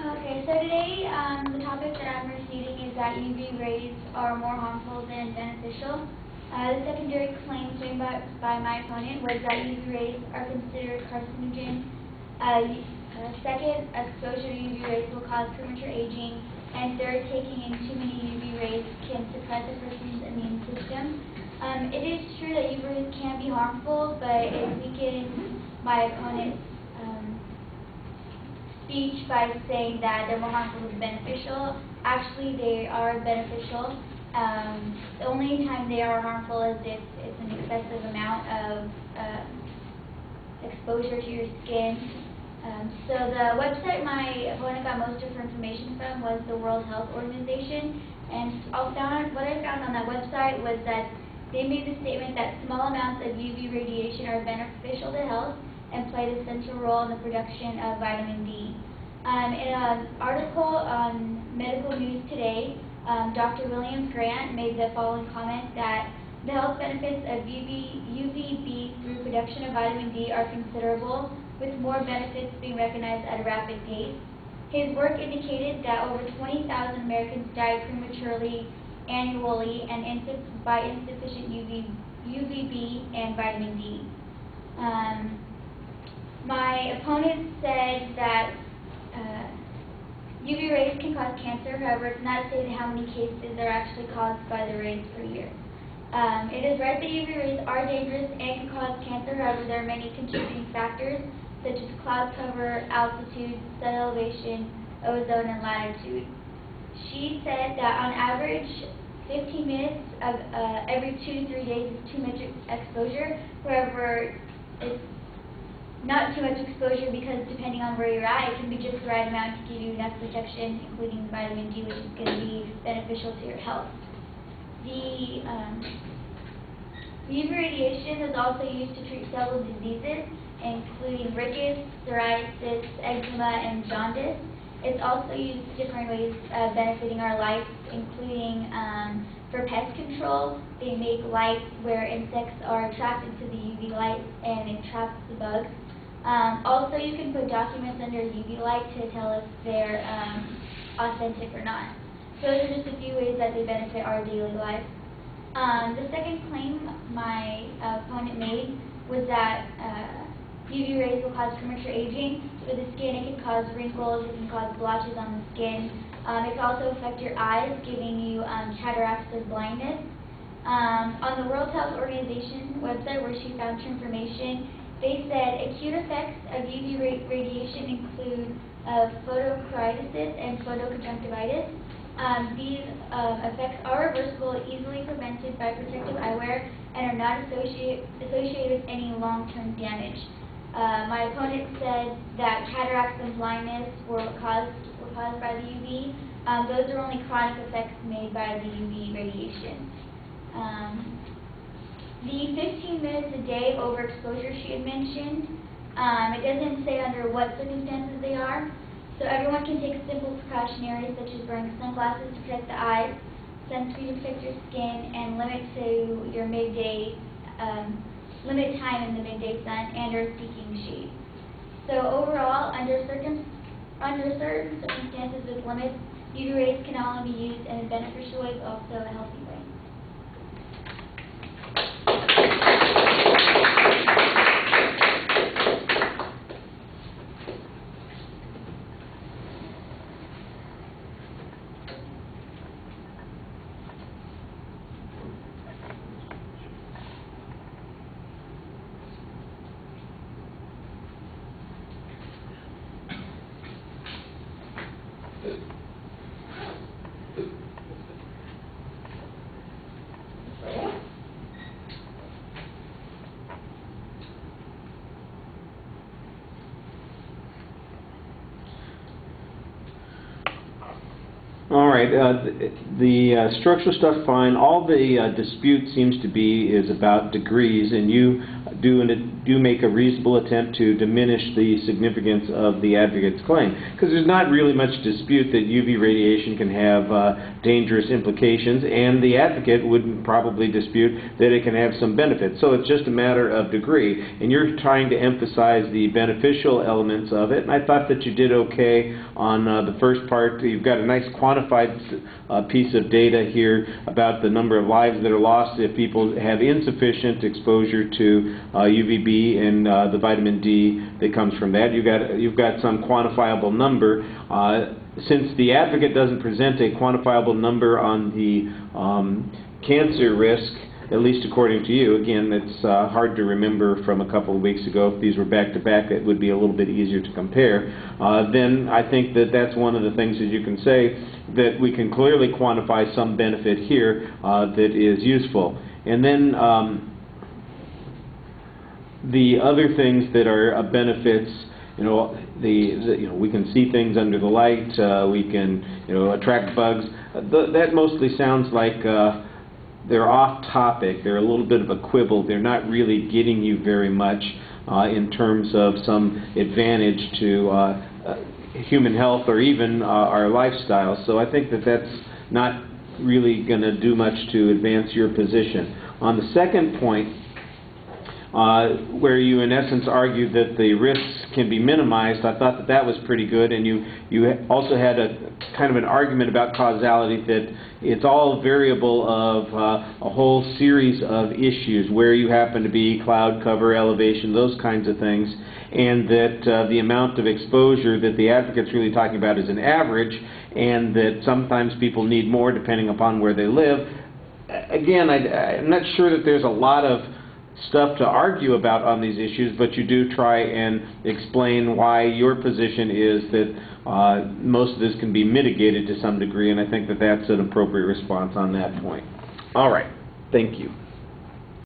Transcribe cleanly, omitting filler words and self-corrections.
Okay, so today the topic that I'm refuting is that UV rays are more harmful than beneficial. The secondary claim made by my opponent was that UV rays are considered carcinogen. Second, exposure to UV rays will cause premature aging. And third, taking in too many UV rays can suppress a person's immune system. It is true that UV rays can be harmful, but it weakens my opponent's speech by saying that they're more harmful than beneficial. Actually, they are beneficial. The only time they are harmful is if it's an excessive amount of exposure to your skin. So the website my opponent got most of her information from was the World Health Organization, and what I found on that website was that they made the statement that small amounts of UV radiation are beneficial to health and played a central role in the production of vitamin D. In an article on Medical News Today, Dr. William Grant made the following comment that the health benefits of UVB through production of vitamin D are considerable, with more benefits being recognized at a rapid pace. His work indicated that over 20,000 Americans die prematurely annually and by insufficient UVB and vitamin D. My opponent said that UV rays can cause cancer. However, it's not stated how many cases are actually caused by the rays per year. It is right that UV rays are dangerous and can cause cancer. However, there are many contributing factors such as cloud cover, altitude, sun elevation, ozone, and latitude. She said that on average, 15 minutes of every 2 to 3 days is too much exposure. However, it's not too much exposure because depending on where you're at, it can be just the right amount to give you enough protection, including vitamin D, which is going to be beneficial to your health. The UV radiation is also used to treat several diseases, including rickets, psoriasis, eczema, and jaundice. It's also used different ways of benefiting our life, including for pest control. They make lights where insects are attracted to the UV light and it traps the bugs. Also, you can put documents under UV light to tell if they're authentic or not. So those are just a few ways that they benefit our daily life. The second claim my opponent made was that UV rays will cause premature aging. With the skin, it can cause wrinkles, it can cause blotches on the skin. It can also affect your eyes, giving you cataracts or blindness. On the World Health Organization website, where she found her information, they said acute effects of UV radiation include photochoroiditis and photoconjunctivitis. These effects are reversible, easily prevented by protective eyewear, and are not associated with any long-term damage. My opponent said that cataracts and blindness were caused by the UV. Those are only chronic effects made by the UV radiation. The 15 minutes a day overexposure she had mentioned, it doesn't say under what circumstances they are. So everyone can take simple precautionary, such as wearing sunglasses to protect the eyes, sunscreen to protect your skin, and limit time in the midday sun, and/or seeking shade. So overall, under certain circumstances with limits, UV rays can only be used in a beneficial way, but also a healthy way. All right. The structural stuff, fine. All the dispute seems to be is about degrees, and you do make a reasonable attempt to diminish the significance of the advocate's claim, because there's not really much dispute that UV radiation can have dangerous implications, and the advocate would probably dispute that it can have some benefits. So it's just a matter of degree, and you're trying to emphasize the beneficial elements of it, and I thought that you did okay on the first part. You've got a nice quantified piece of data here about the number of lives that are lost if people have insufficient exposure to UVB and the vitamin D that comes from that. You've got some quantifiable number. Since the advocate doesn't present a quantifiable number on the cancer risk, at least according to you, again, it's hard to remember from a couple of weeks ago. If these were back-to-back, it would be a little bit easier to compare. Then I think that that's one of the things that you can say, that we can clearly quantify some benefit here that is useful. And then the other things that are benefits, we can see things under the light, we can attract bugs. That mostly sounds like they're off topic. They're a little bit of a quibble. They're not really getting you very much in terms of some advantage to human health or even our lifestyle. So I think that that's not really going to do much to advance your position. On the second point, where you in essence argued that the risks can be minimized, I thought that that was pretty good, and you also had a kind of an argument about causality, that it's all variable of a whole series of issues, where you happen to be, cloud cover, elevation, those kinds of things, and that the amount of exposure that the advocate's really talking about is an average, and that sometimes people need more depending upon where they live. Again, I'm not sure that there's a lot of stuff to argue about on these issues, but you do try and explain why your position is that most of this can be mitigated to some degree, and I think that that's an appropriate response on that point. All right. Thank you.